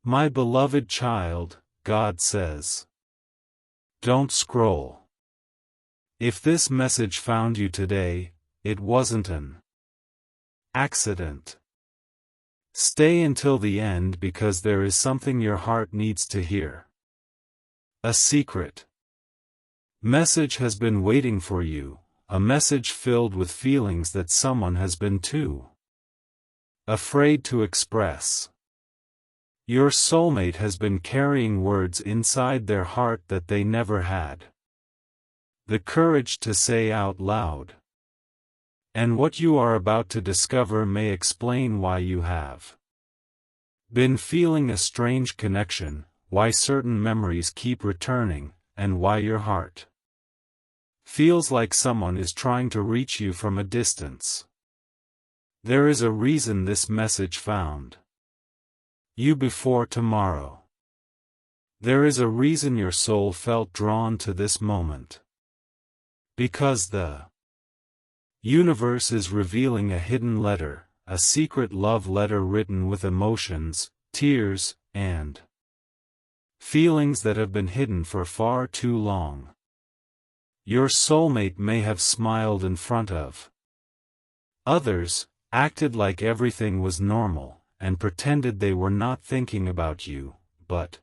My beloved child, God says. Don't scroll. If this message found you today, it wasn't an accident. Stay until the end because there is something your heart needs to hear. A secret message has been waiting for you, a message filled with feelings that someone has been too afraid to express. Your soulmate has been carrying words inside their heart that they never had the courage to say out loud. And what you are about to discover may explain why you have been feeling a strange connection, why certain memories keep returning, and why your heart feels like someone is trying to reach you from a distance. There is a reason this message found you before tomorrow. There is a reason your soul felt drawn to this moment. Because the universe is revealing a hidden letter, a secret love letter written with emotions, tears, and feelings that have been hidden for far too long. Your soulmate may have smiled in front of others, acted like everything was normal, and pretended they were not thinking about you, but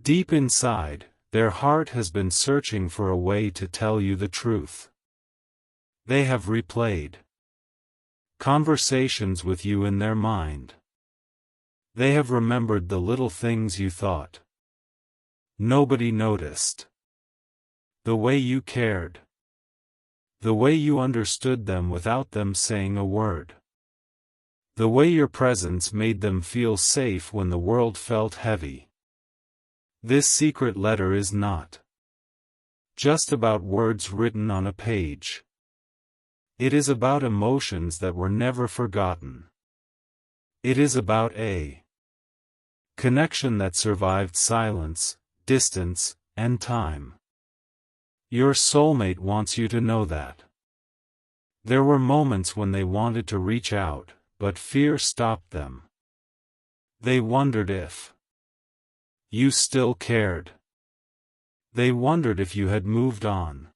deep inside, their heart has been searching for a way to tell you the truth. They have replayed conversations with you in their mind. They have remembered the little things you thought nobody noticed. The way you cared. The way you understood them without them saying a word. The way your presence made them feel safe when the world felt heavy. This secret letter is not just about words written on a page. It is about emotions that were never forgotten. It is about a connection that survived silence, distance, and time. Your soulmate wants you to know that. There were moments when they wanted to reach out, but fear stopped them. They wondered if you still cared. They wondered if you had moved on.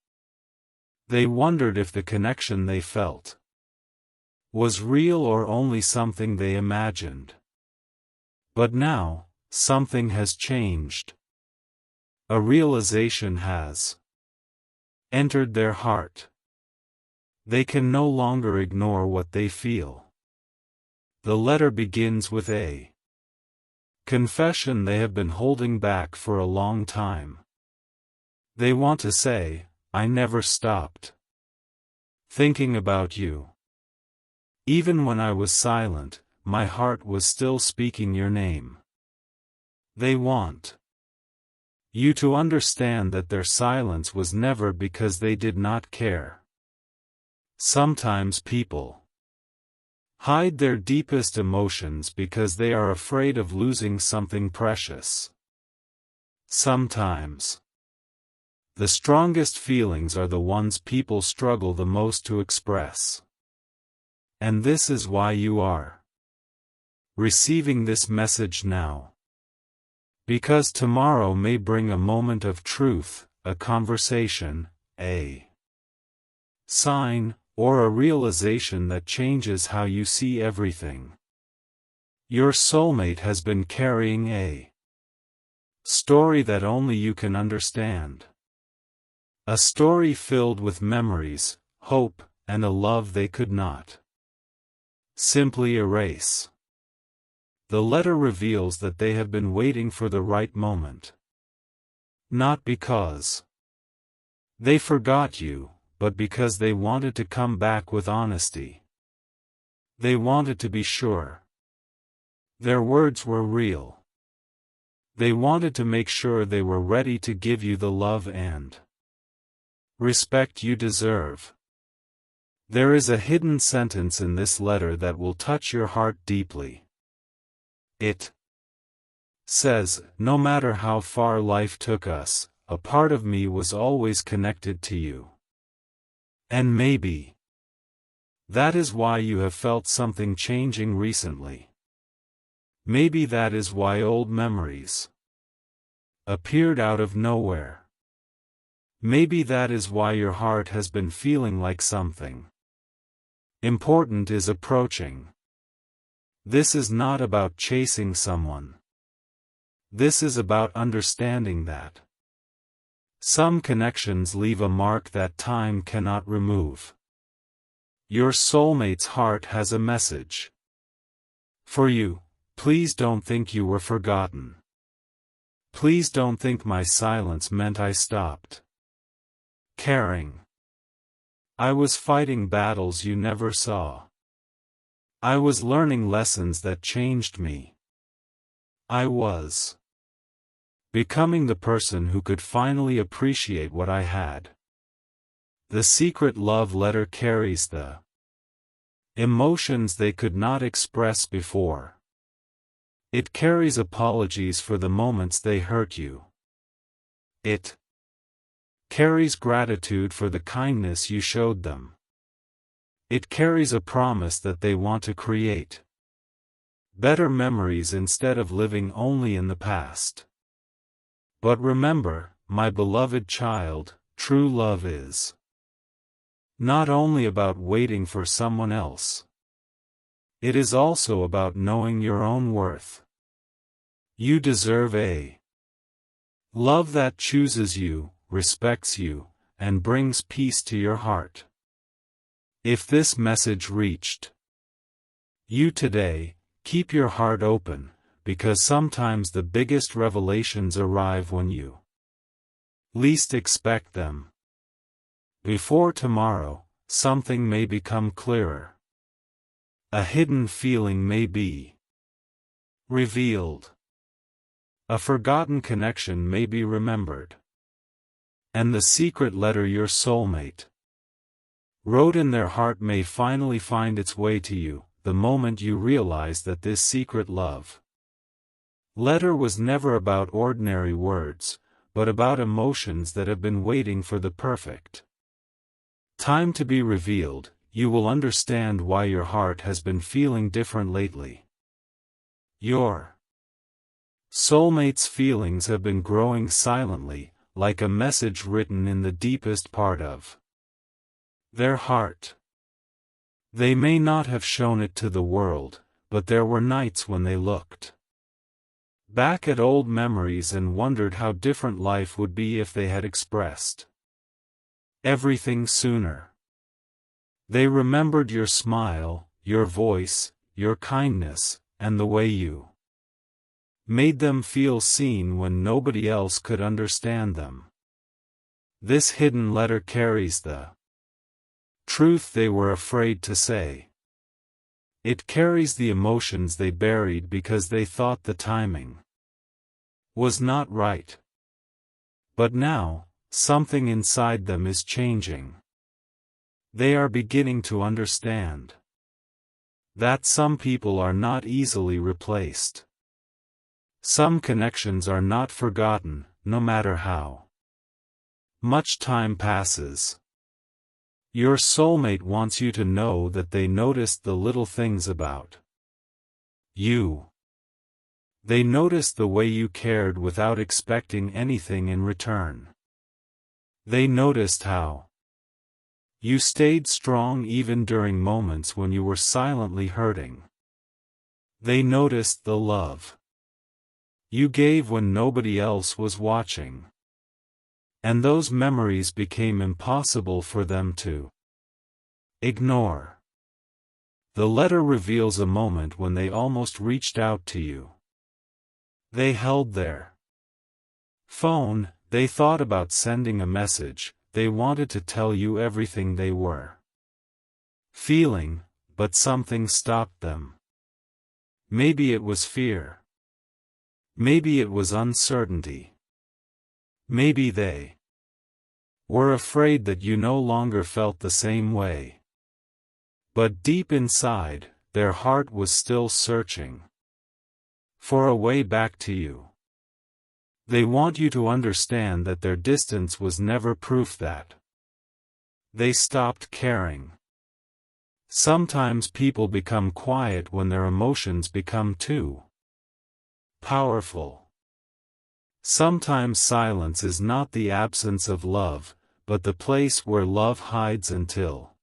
They wondered if the connection they felt was real or only something they imagined. But now, something has changed. A realization has entered their heart. They can no longer ignore what they feel. The letter begins with a confession they have been holding back for a long time. They want to say, I never stopped thinking about you. Even when I was silent, my heart was still speaking your name. They want you to understand that their silence was never because they did not care. Sometimes people hide their deepest emotions because they are afraid of losing something precious. Sometimes the strongest feelings are the ones people struggle the most to express. And this is why you are receiving this message now. Because tomorrow may bring a moment of truth, a conversation, a sign, or a realization that changes how you see everything. Your soulmate has been carrying a story that only you can understand. A story filled with memories, hope, and a love they could not simply erase. The letter reveals that they have been waiting for the right moment. Not because they forgot you, but because they wanted to come back with honesty. They wanted to be sure their words were real. They wanted to make sure they were ready to give you the love and respect you deserve. There is a hidden sentence in this letter that will touch your heart deeply. It says, no matter how far life took us, a part of me was always connected to you. And maybe that is why you have felt something changing recently. Maybe that is why old memories appeared out of nowhere. Maybe that is why your heart has been feeling like something important is approaching. This is not about chasing someone. This is about understanding that some connections leave a mark that time cannot remove. Your soulmate's heart has a message for you. Please don't think you were forgotten. Please don't think my silence meant I stopped caring. I was fighting battles you never saw. I was learning lessons that changed me. I was becoming the person who could finally appreciate what I had. The secret love letter carries the emotions they could not express before. It carries apologies for the moments they hurt you. It carries gratitude for the kindness you showed them. It carries a promise that they want to create better memories instead of living only in the past. But remember, my beloved child, true love is not only about waiting for someone else. It is also about knowing your own worth. You deserve a love that chooses you, respects you, and brings peace to your heart. If this message reached you today, keep your heart open, because sometimes the biggest revelations arrive when you least expect them. Before tomorrow, something may become clearer. A hidden feeling may be revealed. A forgotten connection may be remembered. And the secret letter your soulmate wrote in their heart may finally find its way to you, the moment you realize that this secret love letter was never about ordinary words, but about emotions that have been waiting for the perfect time to be revealed. You will understand why your heart has been feeling different lately. Your soulmate's feelings have been growing silently, like a message written in the deepest part of their heart. They may not have shown it to the world, but there were nights when they looked back at old memories and wondered how different life would be if they had expressed everything sooner. They remembered your smile, your voice, your kindness, and the way you made them feel seen when nobody else could understand them. This hidden letter carries the truth they were afraid to say. It carries the emotions they buried because they thought the timing was not right. But now, something inside them is changing. They are beginning to understand that some people are not easily replaced. Some connections are not forgotten, no matter how much time passes. Your soulmate wants you to know that they noticed the little things about you. They noticed the way you cared without expecting anything in return. They noticed how you stayed strong even during moments when you were silently hurting. They noticed the love you gave when nobody else was watching. And those memories became impossible for them to ignore. The letter reveals a moment when they almost reached out to you. They held their phone, they thought about sending a message, they wanted to tell you everything they were feeling, but something stopped them. Maybe it was fear. Maybe it was uncertainty. Maybe they were afraid that you no longer felt the same way. But deep inside, their heart was still searching for a way back to you. They want you to understand that their distance was never proof that they stopped caring. Sometimes people become quiet when their emotions become too Powerful. Sometimes silence is not the absence of love, but the place where love hides until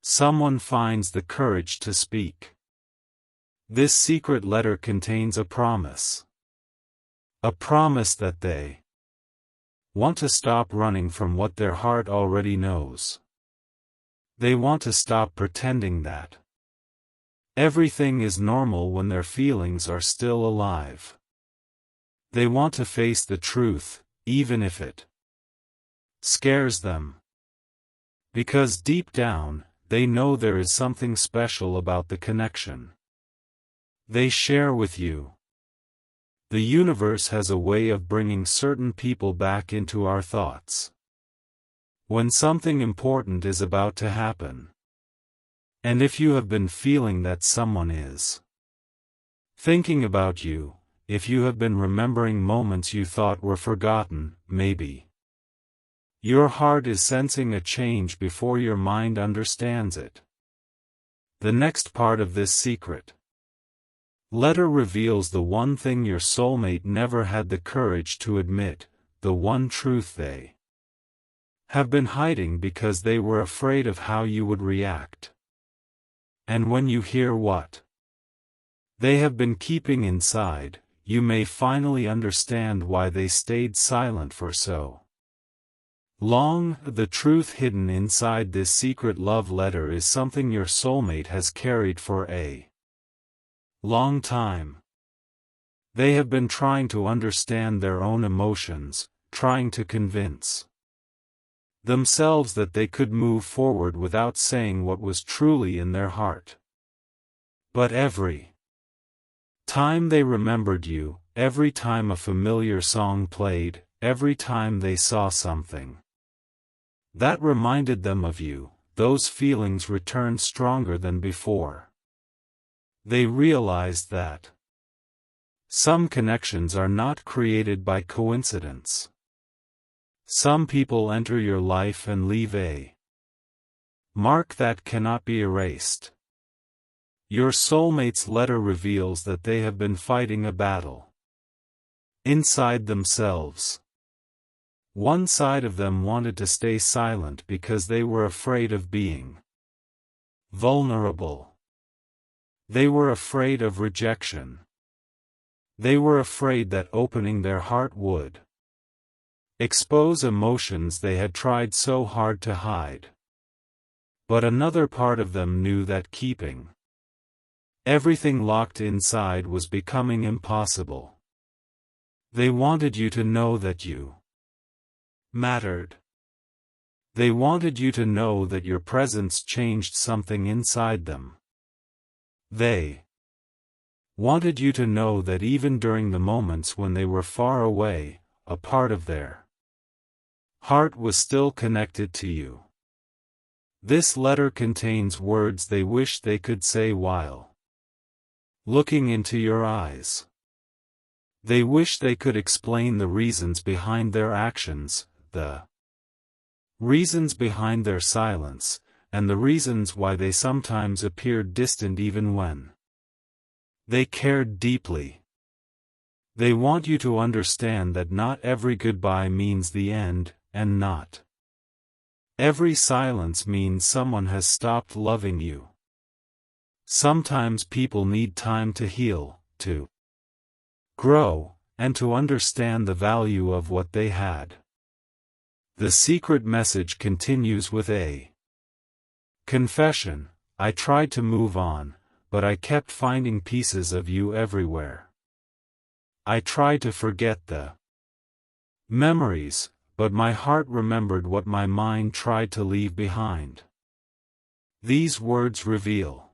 someone finds the courage to speak. This secret letter contains a promise. A promise that they want to stop running from what their heart already knows. They want to stop pretending that everything is normal when their feelings are still alive. They want to face the truth, even if it scares them. Because deep down, they know there is something special about the connection they share with you. The universe has a way of bringing certain people back into our thoughts when something important is about to happen. And if you have been feeling that someone is thinking about you, if you have been remembering moments you thought were forgotten, maybe your heart is sensing a change before your mind understands it. The next part of this secret letter reveals the one thing your soulmate never had the courage to admit, the one truth they have been hiding because they were afraid of how you would react. And when you hear what they have been keeping inside, you may finally understand why they stayed silent for so long. The truth hidden inside this secret love letter is something your soulmate has carried for a long time. They have been trying to understand their own emotions, trying to convince themselves that they could move forward without saying what was truly in their heart. But every time they remembered you, every time a familiar song played, every time they saw something that reminded them of you, those feelings returned stronger than before. They realized that some connections are not created by coincidence. Some people enter your life and leave a mark that cannot be erased. Your soulmate's letter reveals that they have been fighting a battle inside themselves. One side of them wanted to stay silent because they were afraid of being vulnerable. They were afraid of rejection. They were afraid that opening their heart would expose emotions they had tried so hard to hide. But another part of them knew that keeping everything locked inside was becoming impossible. They wanted you to know that you mattered. They wanted you to know that your presence changed something inside them. They wanted you to know that even during the moments when they were far away, a part of their heart was still connected to you. This letter contains words they wish they could say while looking into your eyes. They wish they could explain the reasons behind their actions, the reasons behind their silence, and the reasons why they sometimes appeared distant even when they cared deeply. They want you to understand that not every goodbye means the end, and not every silence means someone has stopped loving you. Sometimes people need time to heal, to grow, and to understand the value of what they had. The secret message continues with a confession. I tried to move on, but I kept finding pieces of you everywhere. I tried to forget the memories, but my heart remembered what my mind tried to leave behind. These words reveal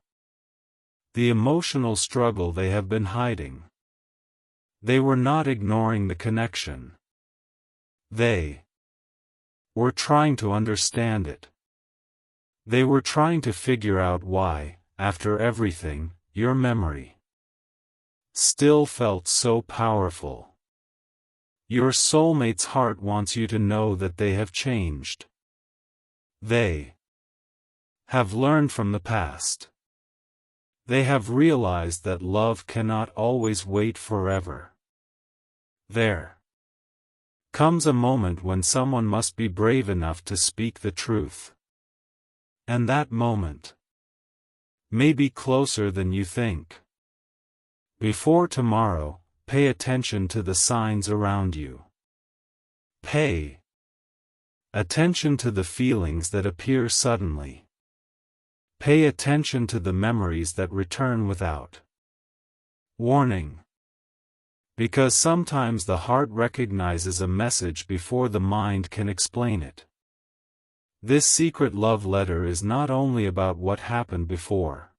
the emotional struggle they have been hiding. They were not ignoring the connection. They were trying to understand it. They were trying to figure out why, after everything, your memory still felt so powerful. Your soulmate's heart wants you to know that they have changed. They have learned from the past. They have realized that love cannot always wait forever. There comes a moment when someone must be brave enough to speak the truth. And that moment may be closer than you think. Before tomorrow, pay attention to the signs around you. Pay attention to the feelings that appear suddenly. Pay attention to the memories that return without warning. Because sometimes the heart recognizes a message before the mind can explain it. This secret love letter is not only about what happened before.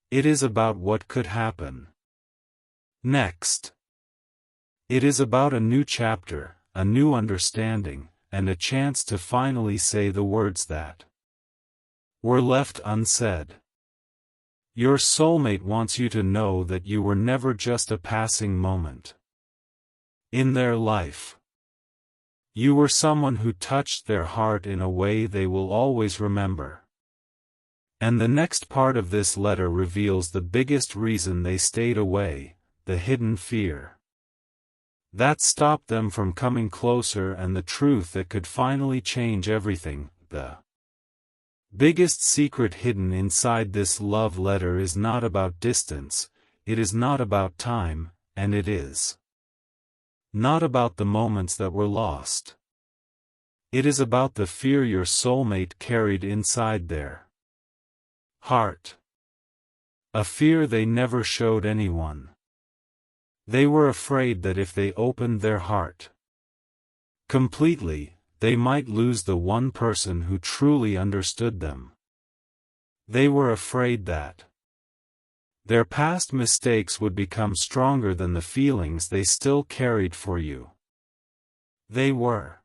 It is about what could happen next. It is about a new chapter, a new understanding, and a chance to finally say the words that were left unsaid. Your soulmate wants you to know that you were never just a passing moment in their life. You were someone who touched their heart in a way they will always remember. And the next part of this letter reveals the biggest reason they stayed away, the hidden fear that stopped them from coming closer, and the truth that could finally change everything. The biggest secret hidden inside this love letter is not about distance, it is not about time, and it is not about the moments that were lost. It is about the fear your soulmate carried inside their heart. A fear they never showed anyone. They were afraid that if they opened their heart completely, they might lose the one person who truly understood them. They were afraid that their past mistakes would become stronger than the feelings they still carried for you. They were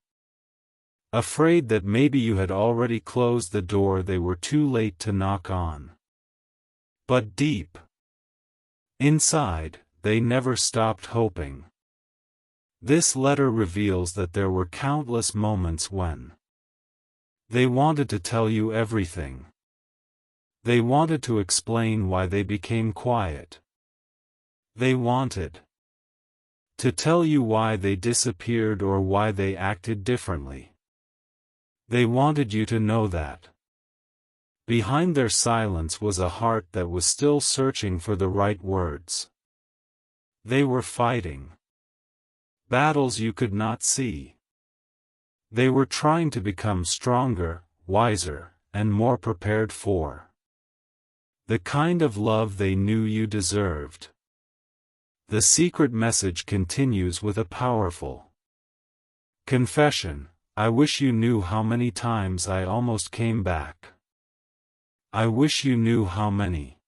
afraid that maybe you had already closed the door they were too late to knock on. But deep inside, they never stopped hoping. This letter reveals that there were countless moments when they wanted to tell you everything. They wanted to explain why they became quiet. They wanted to tell you why they disappeared or why they acted differently. They wanted you to know that behind their silence was a heart that was still searching for the right words. They were fighting battles you could not see. They were trying to become stronger, wiser, and more prepared for the kind of love they knew you deserved. The secret message continues with a powerful confession. I wish you knew how many times I almost came back. I wish you knew how many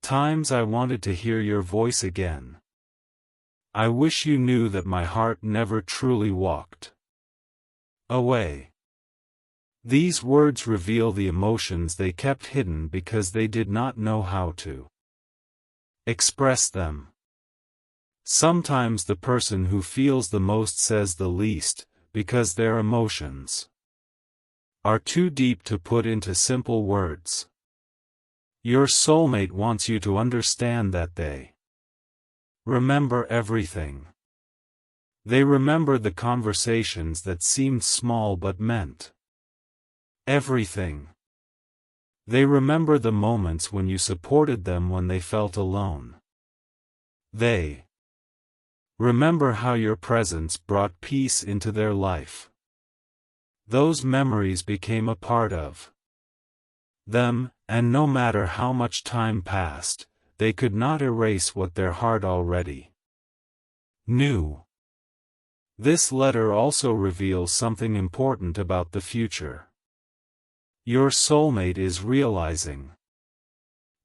times I wanted to hear your voice again. I wish you knew that my heart never truly walked away. These words reveal the emotions they kept hidden because they did not know how to express them. Sometimes the person who feels the most says the least, because their emotions are too deep to put into simple words. Your soulmate wants you to understand that they remember everything. They remember the conversations that seemed small but meant everything. They remember the moments when you supported them when they felt alone. They remember how your presence brought peace into their life. Those memories became a part of them, and no matter how much time passed, they could not erase what their heart already knew. This letter also reveals something important about the future. Your soulmate is realizing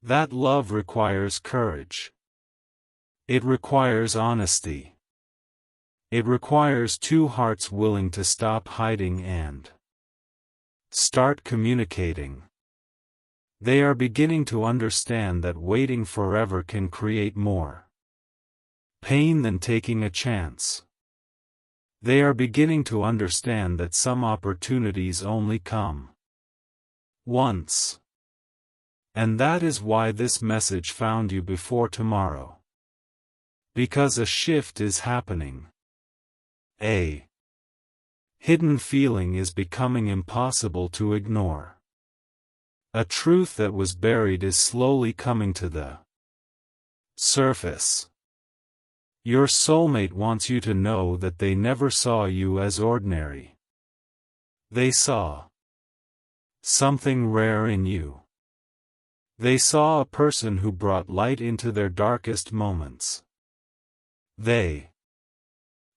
that love requires courage. It requires honesty. It requires two hearts willing to stop hiding and start communicating. They are beginning to understand that waiting forever can create more pain than taking a chance. They are beginning to understand that some opportunities only come once. And that is why this message found you before tomorrow. Because a shift is happening. A hidden feeling is becoming impossible to ignore. A truth that was buried is slowly coming to the surface. Your soulmate wants you to know that they never saw you as ordinary. They saw something rare in you. They saw a person who brought light into their darkest moments. They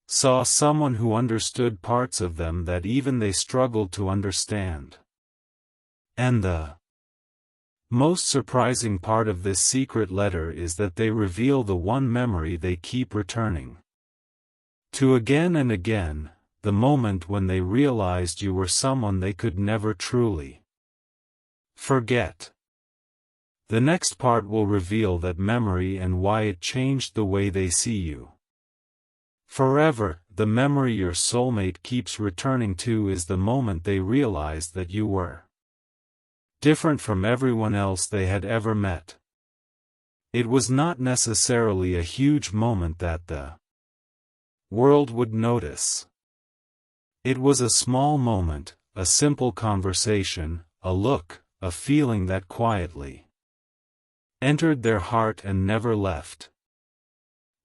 saw someone who understood parts of them that even they struggled to understand. And the most surprising part of this secret letter is that they reveal the one memory they keep returning to again and again, the moment when they realized you were someone they could never truly forget. The next part will reveal that memory and why it changed the way they see you. Forever, the memory your soulmate keeps returning to is the moment they realized that you were different from everyone else they had ever met. It was not necessarily a huge moment that the world would notice. It was a small moment, a simple conversation, a look, a feeling that quietly entered their heart and never left.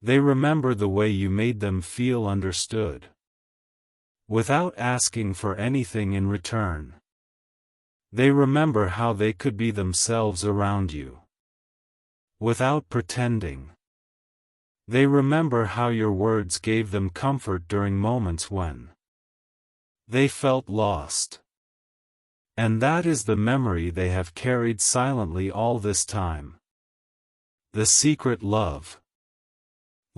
They remember the way you made them feel understood, without asking for anything in return. They remember how they could be themselves around you, without pretending. They remember how your words gave them comfort during moments when they felt lost. And that is the memory they have carried silently all this time. The secret love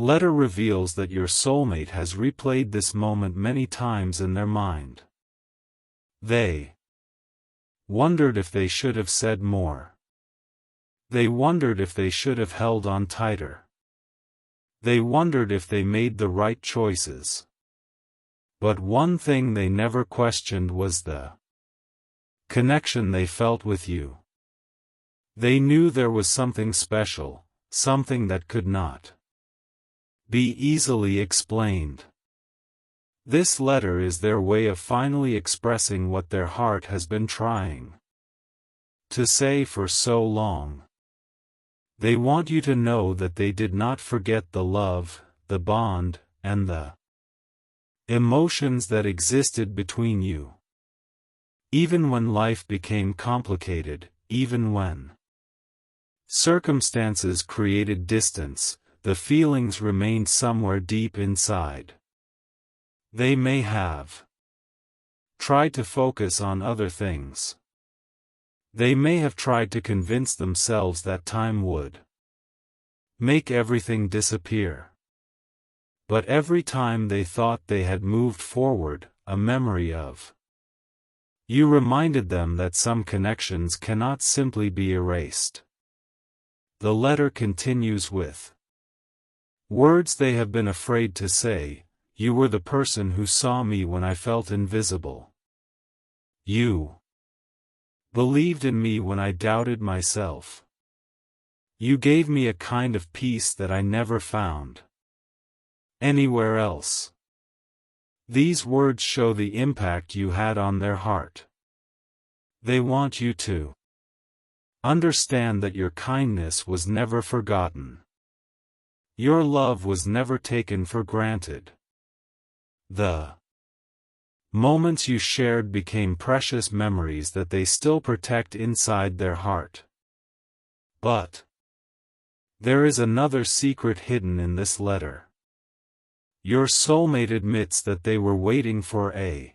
letter reveals that your soulmate has replayed this moment many times in their mind. They wondered if they should have said more. They wondered if they should have held on tighter. They wondered if they made the right choices. But one thing they never questioned was the connection they felt with you. They knew there was something special, something that could not be easily explained. This letter is their way of finally expressing what their heart has been trying to say for so long. They want you to know that they did not forget the love, the bond, and the emotions that existed between you. Even when life became complicated, even when circumstances created distance, the feelings remained somewhere deep inside. They may have tried to focus on other things. They may have tried to convince themselves that time would make everything disappear. But every time they thought they had moved forward, a memory of you reminded them that some connections cannot simply be erased. The letter continues with words they have been afraid to say. You were the person who saw me when I felt invisible. You believed in me when I doubted myself. You gave me a kind of peace that I never found anywhere else. These words show the impact you had on their heart. They want you to understand that your kindness was never forgotten. Your love was never taken for granted. The moments you shared became precious memories that they still protect inside their heart. But there is another secret hidden in this letter. Your soulmate admits that they were waiting for a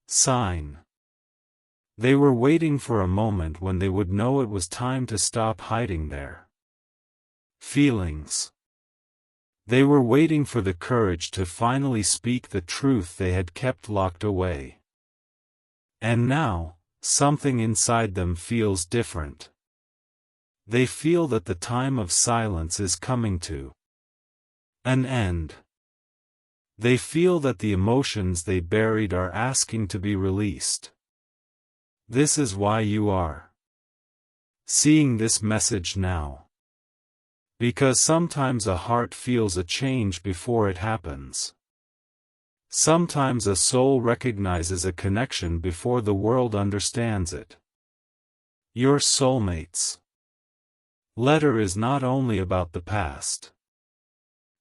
sign. They were waiting for a moment when they would know it was time to stop hiding their feelings. They were waiting for the courage to finally speak the truth they had kept locked away. And now, something inside them feels different. They feel that the time of silence is coming to an end. They feel that the emotions they buried are asking to be released. This is why you are seeing this message now. Because sometimes a heart feels a change before it happens. Sometimes a soul recognizes a connection before the world understands it. Your soulmate's letter is not only about the past.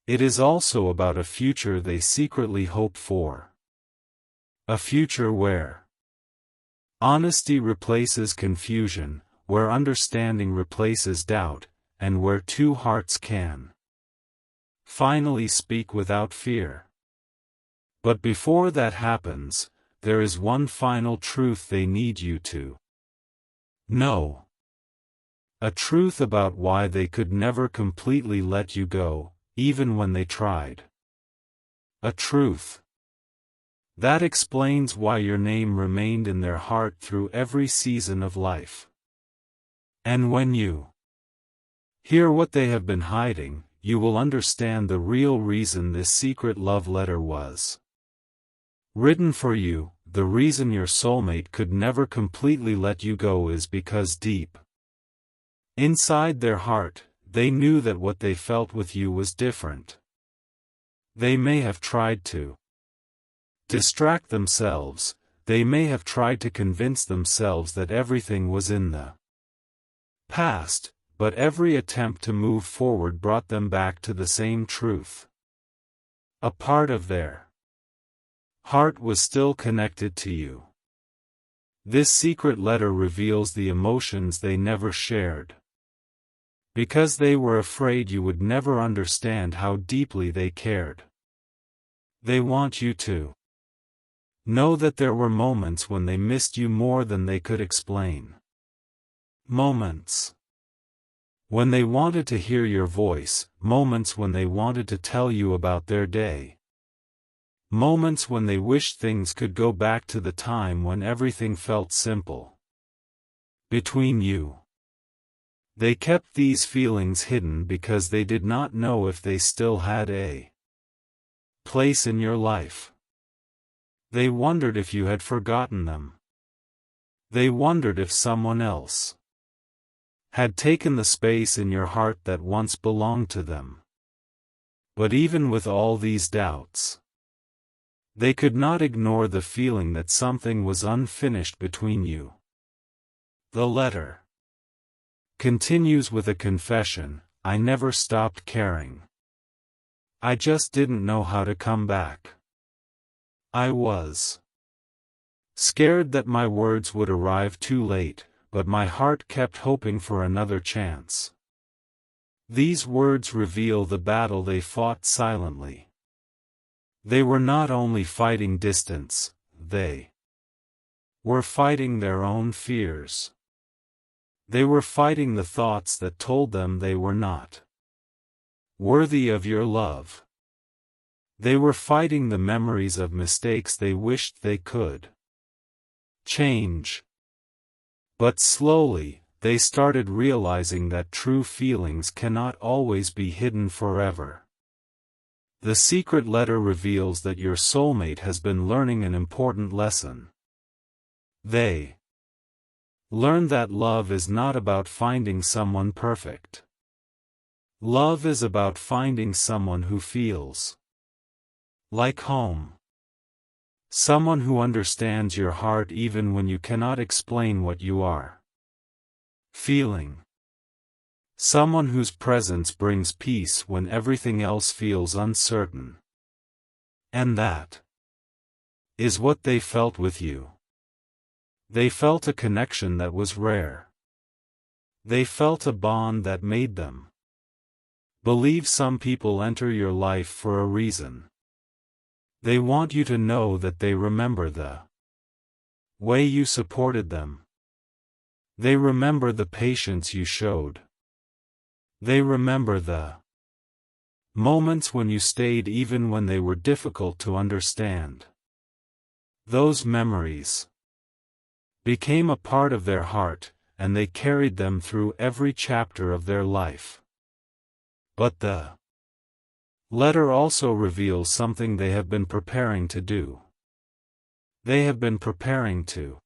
It is also about a future they secretly hope for. A future where honesty replaces confusion, where understanding replaces doubt, and where two hearts can finally speak without fear. But before that happens, there is one final truth they need you to know. A truth about why they could never completely let you go, even when they tried. A truth that explains why your name remained in their heart through every season of life. And when you hear what they have been hiding, you will understand the real reason this secret love letter was written for you. The reason your soulmate could never completely let you go is because deep inside their heart, they knew that what they felt with you was different. They may have tried to distract themselves, they may have tried to convince themselves that everything was in the past, but every attempt to move forward brought them back to the same truth. A part of their heart was still connected to you. This secret letter reveals the emotions they never shared. Because they were afraid you would never understand how deeply they cared. They want you to know that there were moments when they missed you more than they could explain. Moments when they wanted to hear your voice, moments when they wanted to tell you about their day. Moments when they wished things could go back to the time when everything felt simple between you. They kept these feelings hidden because they did not know if they still had a place in your life. They wondered if you had forgotten them. They wondered if someone else had taken the space in your heart that once belonged to them. But even with all these doubts, they could not ignore the feeling that something was unfinished between you. The letter continues with a confession: I never stopped caring. I just didn't know how to come back. I was scared that my words would arrive too late, but my heart kept hoping for another chance. These words reveal the battle they fought silently. They were not only fighting distance, they were fighting their own fears. They were fighting the thoughts that told them they were not worthy of your love. They were fighting the memories of mistakes they wished they could change. But slowly, they started realizing that true feelings cannot always be hidden forever. The secret letter reveals that your soulmate has been learning an important lesson. They learned that love is not about finding someone perfect. Love is about finding someone who feels like home. Someone who understands your heart even when you cannot explain what you are feeling. Someone whose presence brings peace when everything else feels uncertain. And that is what they felt with you. They felt a connection that was rare. They felt a bond that made them believe some people enter your life for a reason. They want you to know that they remember the way you supported them. They remember the patience you showed. They remember the moments when you stayed even when they were difficult to understand. Those memories became a part of their heart, and they carried them through every chapter of their life. But the letter also reveals something they have been preparing to do. They have been preparing to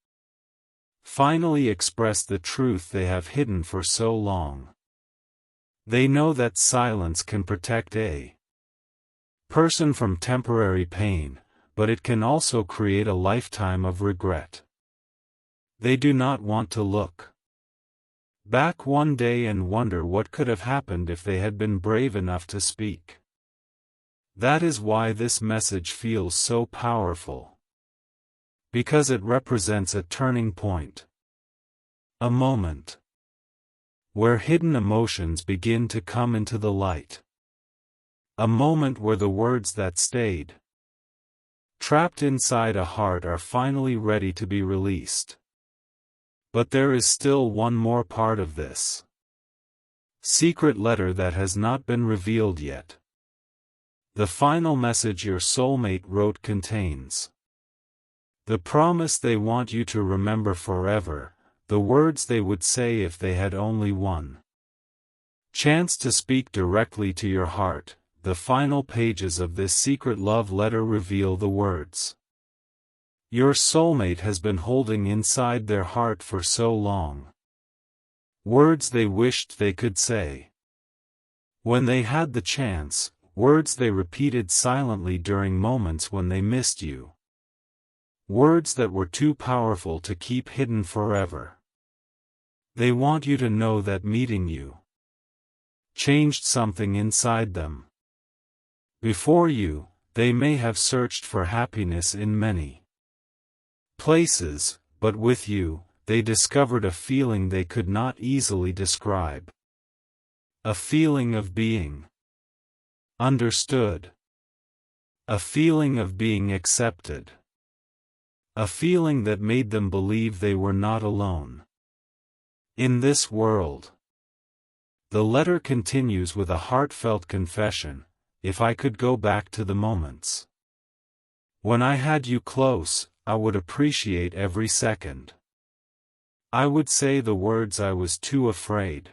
finally express the truth they have hidden for so long. They know that silence can protect a person from temporary pain, but it can also create a lifetime of regret. They do not want to look back one day and wonder what could have happened if they had been brave enough to speak. That is why this message feels so powerful. Because it represents a turning point. A moment where hidden emotions begin to come into the light. A moment where the words that stayed trapped inside a heart are finally ready to be released. But there is still one more part of this secret letter that has not been revealed yet. The final message your soulmate wrote contains the promise they want you to remember forever, the words they would say if they had only one chance to speak directly to your heart. The final pages of this secret love letter reveal the words your soulmate has been holding inside their heart for so long. Words they wished they could say when they had the chance, words they repeated silently during moments when they missed you. Words that were too powerful to keep hidden forever. They want you to know that meeting you changed something inside them. Before you, they may have searched for happiness in many places, but with you, they discovered a feeling they could not easily describe. A feeling of being understood. A feeling of being accepted. A feeling that made them believe they were not alone in this world. The letter continues with a heartfelt confession. If I could go back to the moments when I had you close, I would appreciate every second. I would say the words I was too afraid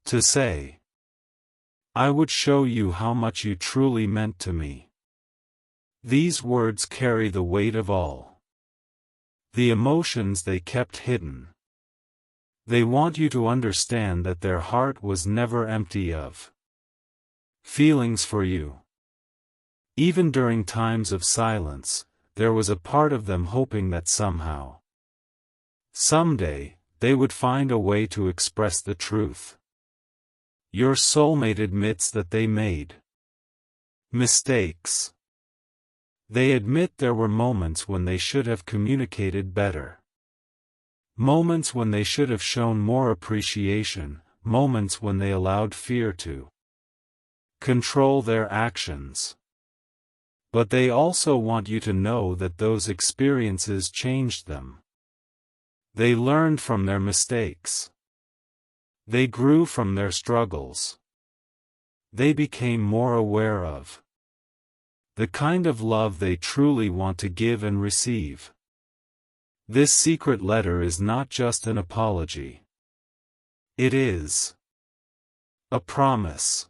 to say. I would show you how much you truly meant to me. These words carry the weight of all the emotions they kept hidden. They want you to understand that their heart was never empty of feelings for you. Even during times of silence, there was a part of them hoping that somehow, someday, they would find a way to express the truth. Your soulmate admits that they made mistakes. They admit there were moments when they should have communicated better. Moments when they should have shown more appreciation, moments when they allowed fear to control their actions. But they also want you to know that those experiences changed them. They learned from their mistakes. They grew from their struggles. They became more aware of the kind of love they truly want to give and receive. This secret letter is not just an apology. It is a promise.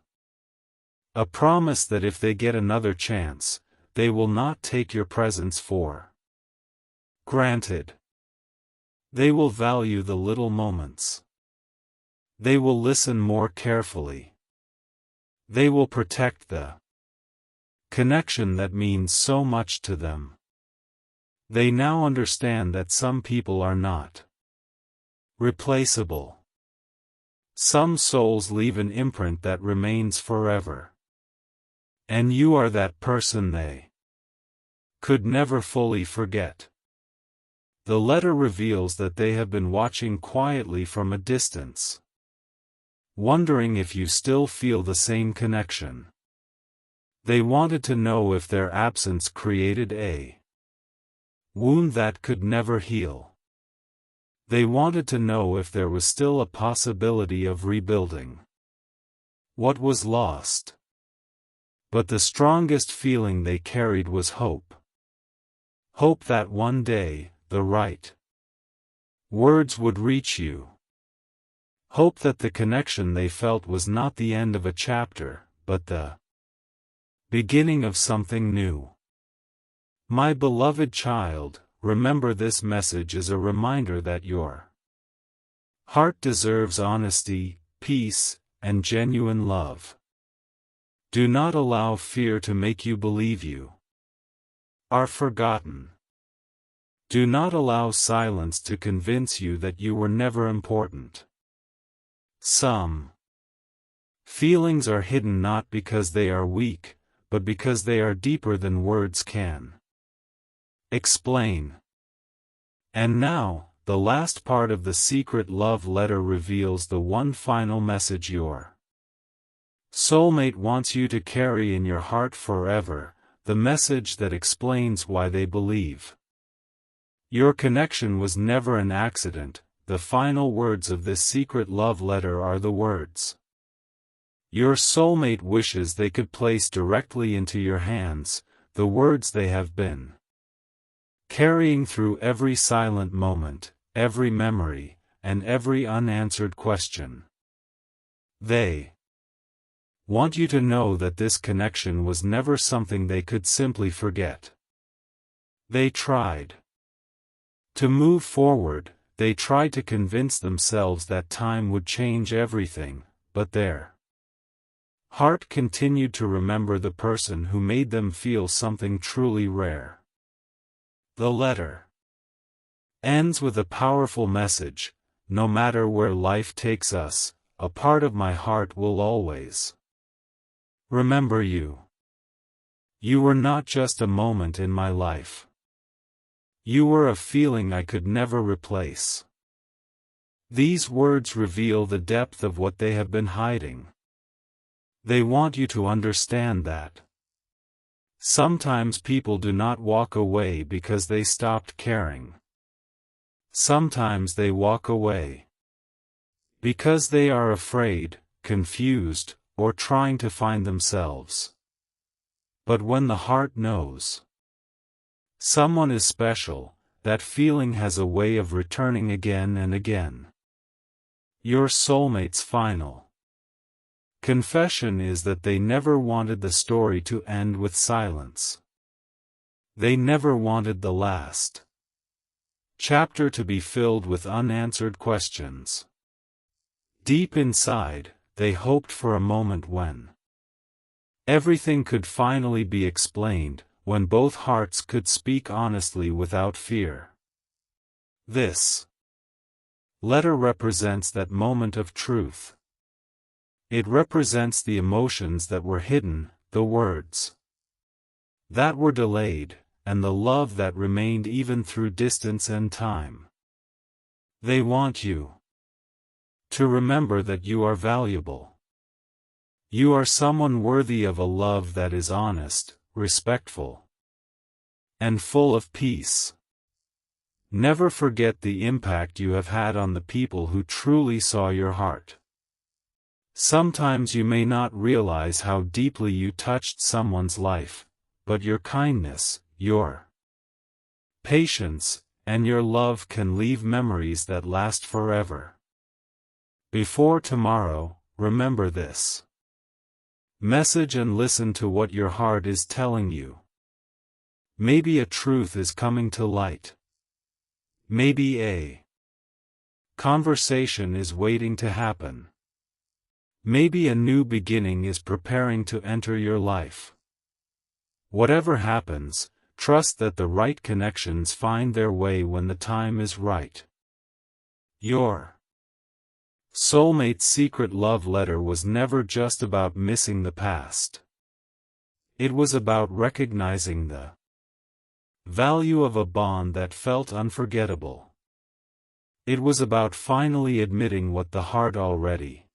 A promise that if they get another chance, they will not take your presence for granted. They will value the little moments. They will listen more carefully. They will protect the connection that means so much to them. They now understand that some people are not replaceable. Some souls leave an imprint that remains forever. And you are that person they could never fully forget. The letter reveals that they have been watching quietly from a distance, wondering if you still feel the same connection. They wanted to know if their absence created a wound that could never heal. They wanted to know if there was still a possibility of rebuilding what was lost. But the strongest feeling they carried was hope. Hope that one day, the right words would reach you. Hope that the connection they felt was not the end of a chapter, but the beginning of something new. My beloved child, remember this message as a reminder that your heart deserves honesty, peace, and genuine love. Do not allow fear to make you believe you are forgotten. Do not allow silence to convince you that you were never important. Some feelings are hidden not because they are weak, but because they are deeper than words can explain. And now, the last part of the secret love letter reveals the one final message your soulmate wants you to carry in your heart forever, the message that explains why they believe your connection was never an accident. The final words of this secret love letter are the words your soulmate wishes they could place directly into your hands, the words they have been carrying through every silent moment, every memory, and every unanswered question. They want you to know that this connection was never something they could simply forget. They tried to move forward, they tried to convince themselves that time would change everything, but their heart continued to remember the person who made them feel something truly rare. The letter ends with a powerful message: no matter where life takes us, a part of my heart will always remember you. You were not just a moment in my life. You were a feeling I could never replace. These words reveal the depth of what they have been hiding. They want you to understand that sometimes people do not walk away because they stopped caring. Sometimes they walk away because they are afraid, confused, or trying to find themselves. But when the heart knows someone is special, that feeling has a way of returning again and again. Your soulmate's final confession is that they never wanted the story to end with silence. They never wanted the last chapter to be filled with unanswered questions. Deep inside, they hoped for a moment when everything could finally be explained, when both hearts could speak honestly without fear. This letter represents that moment of truth. It represents the emotions that were hidden, the words that were delayed, and the love that remained even through distance and time. They want you to remember that you are valuable. You are someone worthy of a love that is honest, respectful, and full of peace. Never forget the impact you have had on the people who truly saw your heart. Sometimes you may not realize how deeply you touched someone's life, but your kindness, your patience, and your love can leave memories that last forever. Before tomorrow, remember this message and listen to what your heart is telling you. Maybe a truth is coming to light. Maybe a conversation is waiting to happen. Maybe a new beginning is preparing to enter your life. Whatever happens, trust that the right connections find their way when the time is right. Your soulmate's secret love letter was never just about missing the past. It was about recognizing the value of a bond that felt unforgettable. It was about finally admitting what the heart already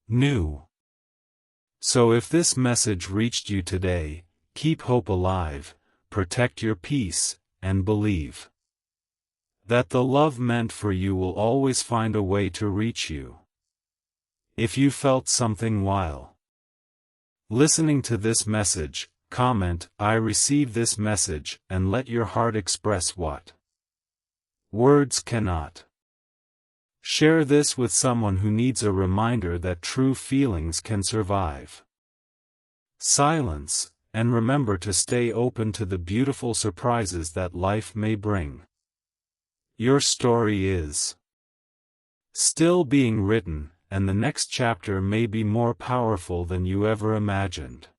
knew. So if this message reached you today, keep hope alive, protect your peace, and believe that the love meant for you will always find a way to reach you. If you felt something while listening to this message, comment, "I received this message," and let your heart express what words cannot. Share this with someone who needs a reminder that true feelings can survive silence, and remember to stay open to the beautiful surprises that life may bring. Your story is still being written, and the next chapter may be more powerful than you ever imagined.